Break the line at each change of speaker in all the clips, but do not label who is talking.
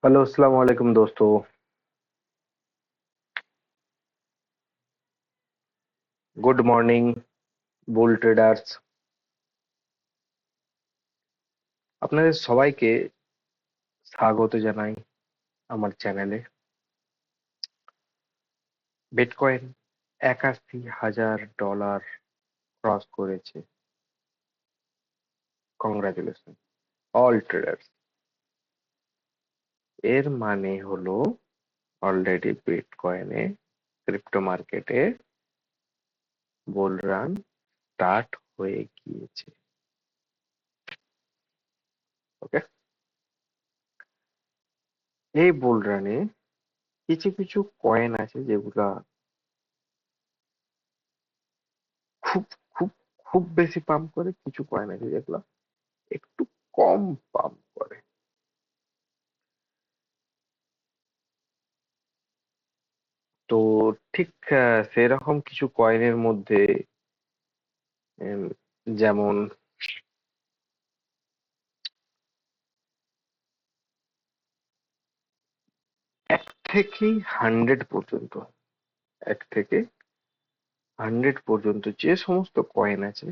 Hello अस्सलाम वालेकुम दोस्तों। গুড মর্নিং বুল ট্রেডার্স। আপনাদের সবাইকে স্বাগত জানাই আমার চ্যানেলে। বিটকয়েন ৮১,০০০ ডলার ক্রস করেছে। Congratulation all traders. এর মানে হলো অলরেডি বিটকয়েনে ক্রিপ্টো মার্কেটে বুল রান স্টার্ট হয়ে গিয়েছে। ওকে, এই বুল রানে কিছু কিছু কয়েন আছে যেগুলা খুব খুব খুব বেশি পাম্প করে, কিছু কয়েন আছে যেগুলা একটু কম পাম্প করে। তো ঠিক সেরকম কিছু কয়েনের মধ্যে উম, যেমন এক থেকে 100 পর্যন্ত, 1 থেকে 100 পর্যন্ত যে সমস্ত কয়েন আছে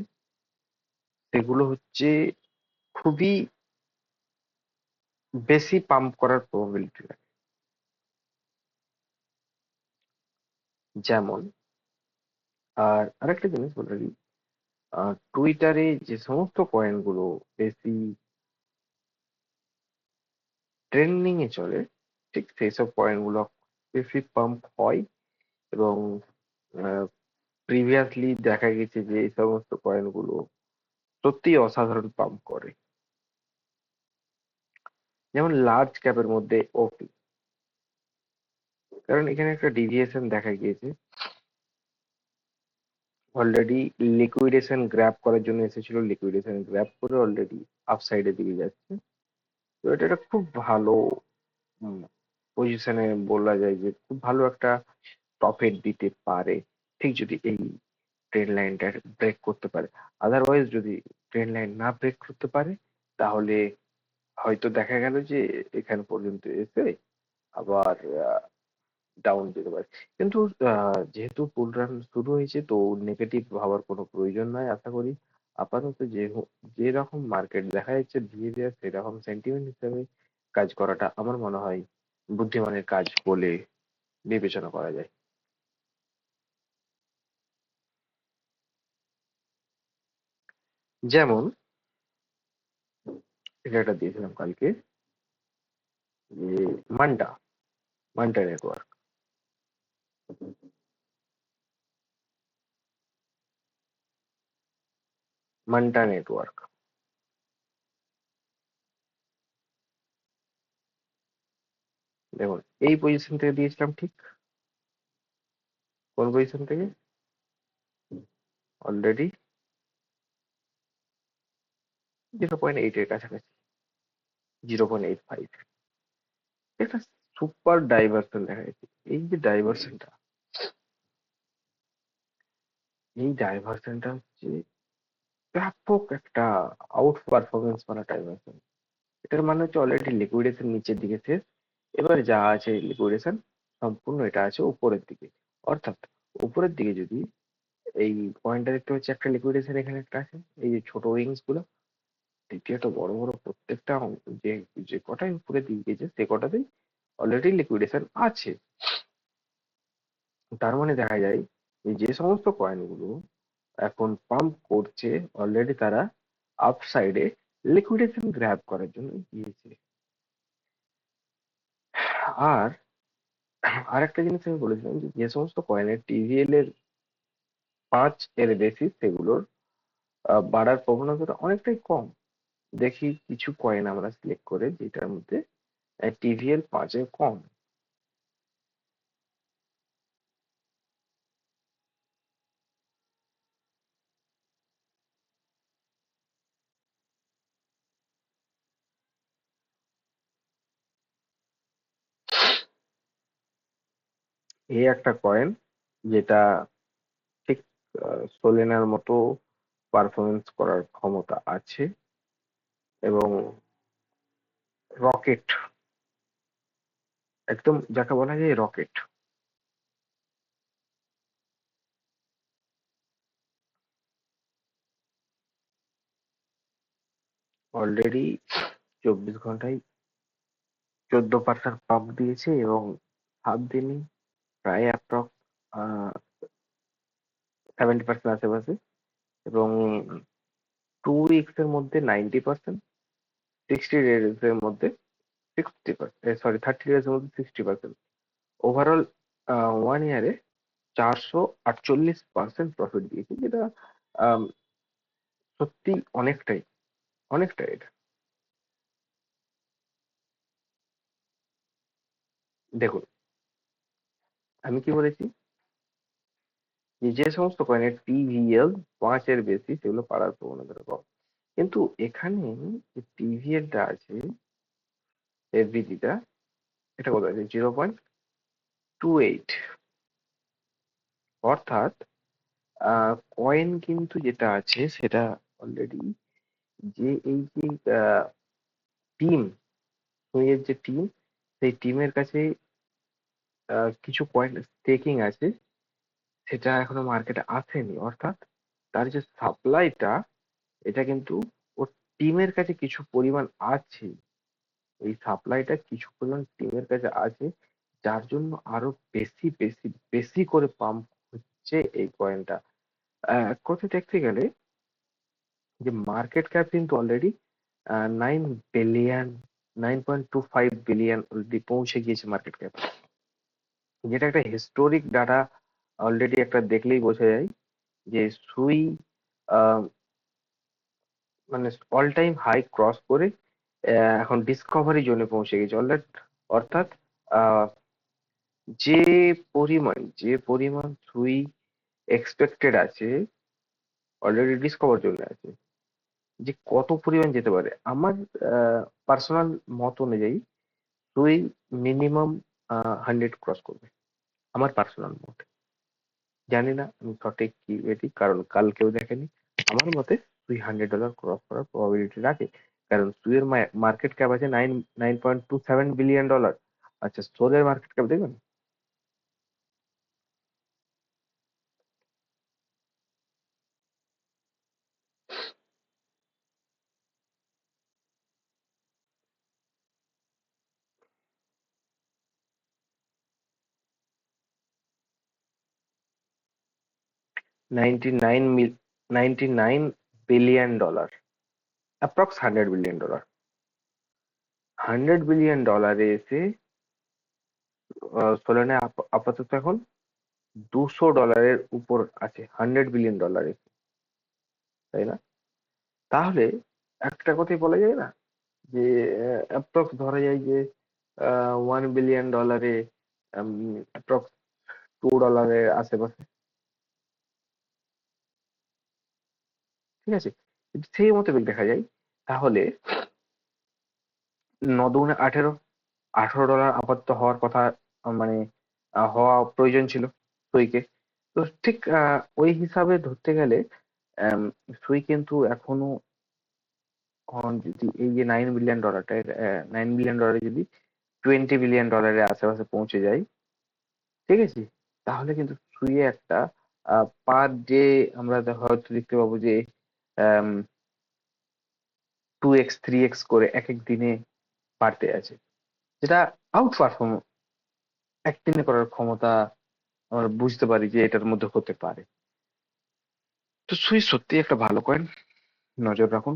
সেগুলো হচ্ছে খুবই বেশি পাম্প করার প্রবাবিলিটি রাখে। যেমন, আর আরেকটা জিনিস বলে রাখি, টুইটারে যে সমস্ত কয়েন গুলো বেশি ট্রেন্ডিং এ চলে, ঠিক সেই সব কয়েন গুলো বেশি পাম্প হয়। এবং প্রিভিয়াসলি দেখা গেছে যে এই সমস্ত কয়েন গুলো সত্যিই অসাধারণ পাম্প করে। যেমন লার্জ ক্যাপের মধ্যে ওপি, কারণ এখানে একটা ডিভিয়েশন দেখা গিয়েছে। অলরেডি লিকুইডেশন গ্র্যাব করার জন্য এসেছিল, লিকুইডেশন গ্র্যাব করে অলরেডি আপসাইডের দিকে যাচ্ছে। তো এটা একটা খুব ভালো পজিশনে বলা যায় যে খুব ভালো একটা প্রফিট দিতে পারে, ঠিক যদি এই ট্রেন লাইনটা ব্রেক করতে পারে। আদারওয়াইজ যদি ট্রেন লাইন না ব্রেক করতে পারে, তাহলে হয়তো দেখা গেল যে এখান পর্যন্ত এসে আবার ডাউন যেতে পারে। কিন্তু যেহেতু পুল রান শুরু হয়েছে, তো নেগেটিভ ভাবার কোনো প্রয়োজন নাই আশা করি। আপাতত যে রকম মার্কেট দেখা যাচ্ছে বিহেভিয়ার, সেরকম সেন্টিমেন্ট হিসেবে কাজ করাটা আমার মনে হয় বুদ্ধিমানের কাজ বলে বিবেচনা করা যায়। যেমন এটা একটা দিয়েছিলাম কালকে, যে মান্ডা মান্ডা নেটওয়ার্ক। মান্ডা নেটওয়ার্ক, দেখুন এই পজিশন থেকে দিয়েছিলাম, ঠিক কোন পজিশন থেকে? অলরেডি 0.8 এর কাছাকাছি, 0.85। একটা সুপার ডাইভারশন দেখা যাচ্ছে। এই যে ডাইভারশনটা, এই ডাইভারশনটা হচ্ছে ব্যাপক একটা আউট পারফরমেন্স করা ডাইভারশন। এটার মানে হচ্ছে অলরেডি লিকুইডেশন নিচের দিকে শেষ, এবার যা আছে লিকুইডেশন সম্পূর্ণ এটা আছে উপরের দিকে। অর্থাৎ উপরের দিকে যদি এই পয়েন্টটা দেখতে পাচ্ছি, একটা লিকুইডেশন এখানে একটা আছে, এই যে ছোট উইংস গুলো, দ্বিতীয়ত বড় বড় প্রত্যেকটা যে যে কটাই উপরে দিয়ে গেছে সে কটাতেই অলরেডি লিকুইডেশন আছে। তার মানে দেখা যায় যে যে সমস্ত কয়েনগুলো এখন পাম্প করছে, অলরেডি তারা আপসাইডে লিকুইডেশন গ্র্যাব করার জন্য গিয়েছে। আর আরেকটা জিনিস আমি বলেছিলাম যে যে সমস্ত কয়েনের টিভিএল এর 5 এর বেশি, সেগুলোর বাড়ার প্রবণতাটা অনেকটাই কম। দেখি কিছু কয়েন আমরা সিলেক্ট করে যেটার মধ্যে টিভিএল 5-এর কম। এই একটা কয়েন যেটা ঠিক সোলেনার মতো পারফরমেন্স করার ক্ষমতা আছে। এবং রকেট একদম যাকে বলা যায় রকেট। অলরেডি 24 ঘন্টায় 14% পাম্প দিয়েছে এবং হাফ দিনই প্রায় অ্যাপ্রক্স 70% আশেপাশে, এবং 2 উইকস এর মধ্যে 90%, 60 ডেজ এর মধ্যে 60%, সরি 30 ডেজ এর মধ্যে 60%, ওভারঅল 1 ইয়ারে 448% প্রফিট দিয়েছে, যেটা আম, সত্যি অনেকটাই, অনেকটাই এটা। দেখুন, আমি কি বলেছি যে যে সমস্ত কয়েনের টিভিএল 5-এর বেশি সেগুলো পাড়ার প্রবণতা কম, কিন্তু এখানে যে টিভিএলটা আছে, এফবিটিটা, এটা কত আছে? 0.28। অর্থাৎ কয়েন কিন্তু যেটা আছে সেটা অলরেডি, যে এই যে টিম, সুইয়ের যে টিম, সেই টিমের কাছে কিছু কয়েন স্টেকিং আছে, সেটা এখনো মার্কেটে আসেনি। অর্থাৎ তার যে সাপ্লাইটা, এটা কিন্তু ওর টিমের কাছে কিছু পরিমাণ আছে, এই সাপ্লাইটা কিছু পরিমাণ টিমের কাছে আছে, যার জন্য আরো বেশি বেশি বেশি করে পাম্প হচ্ছে এই কয়েনটা। এক কথায় দেখতে গেলে যে মার্কেট ক্যাপ কিন্তু অলরেডি 9 বিলিয়ন, 9.25 বিলিয়ন অলরেডি পৌঁছে গিয়েছে মার্কেট ক্যাপ, যেটা একটা হিস্টোরিক ডাটা। অলরেডি একটা দেখলেই বোঝা যায় যে সুই আহ, মানে অল টাইম হাই ক্রস করে এখন ডিসকভারি জোনে পৌঁছে গেছে অলরেডি। অর্থাৎ আহ, যে পরিমাণ সুই এক্সপেক্টেড আছে, অলরেডি ডিসকভার জোনে আছে। যে কত পরিমাণ যেতে পারে, আমার পার্সোনাল মত অনুযায়ী সুই মিনিমাম 100 ক্রস করবে, আমার পার্সোনাল মত। জানি না আমি সঠিক কি এটি, কারণ কাল কেউ দেখেনি। আমার মতে সুই $100 ক্রস করার প্রবাবিলিটি রাখে, কারণ সুইয়ের মার্কেট ক্যাপ আছে 9.27 বিলিয়ন ডলার। আচ্ছা, সোলের মার্কেট ক্যাপ দেখবেন, 99 billion dollar, approx $100 billion. $100 billion এসে সোলেনে আপাতত এখন $200 উপর আছে, $100 বিলিয়ন, তাই না? তাহলে একটা কথাই বলা যায় না, যে অ্যাপ্রক্স ধরা যায় যে $1 বিলিয়ন অ্যাপ্রক্স $2 আশেপাশে, ঠিক আছে? যদি সেই মতো যদি দেখা যায়, তাহলে 9 × 18, $18 আপাতত হওয়ার কথা, মানে হওয়া প্রয়োজন ছিল সুইকে। তো ঠিক ওই হিসাবে ধরতে গেলে আম, সুই কিন্তু এখনো যদি এই যে $9 বিলিয়ন, $9 বিলিয়ন যদি $20 বিলিয়ন আশেপাশে পৌঁছে যায়, ঠিক আছে, তাহলে কিন্তু শুয়ে একটা পার ডে আমরা হয়তো দেখতে পাবো যে 2x 3x করে এক এক দিনে বাড়তে আছে, যেটা আউট পারফর্ম একদিনে করার ক্ষমতা আমরা বুঝতে পারি যে এটার মধ্যে হতে পারে। তো সুই সত্যি একটা ভালো কয়েন, নজর রাখুন,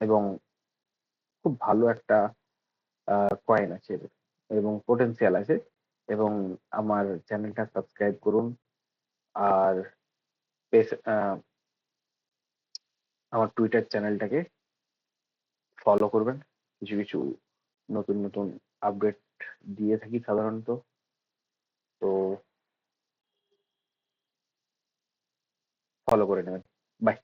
এবং খুব ভালো একটা কয়েন আছে এদের, এবং পোটেনশিয়াল আছে। এবং আমার চ্যানেলটা সাবস্ক্রাইব করুন, আর আমার টুইটার চ্যানেলটাকে ফলো করবেন। কিছু কিছু নতুন নতুন আপডেট দিয়ে থাকি সাধারণত। তো ফলো করে নেবেন। বাই।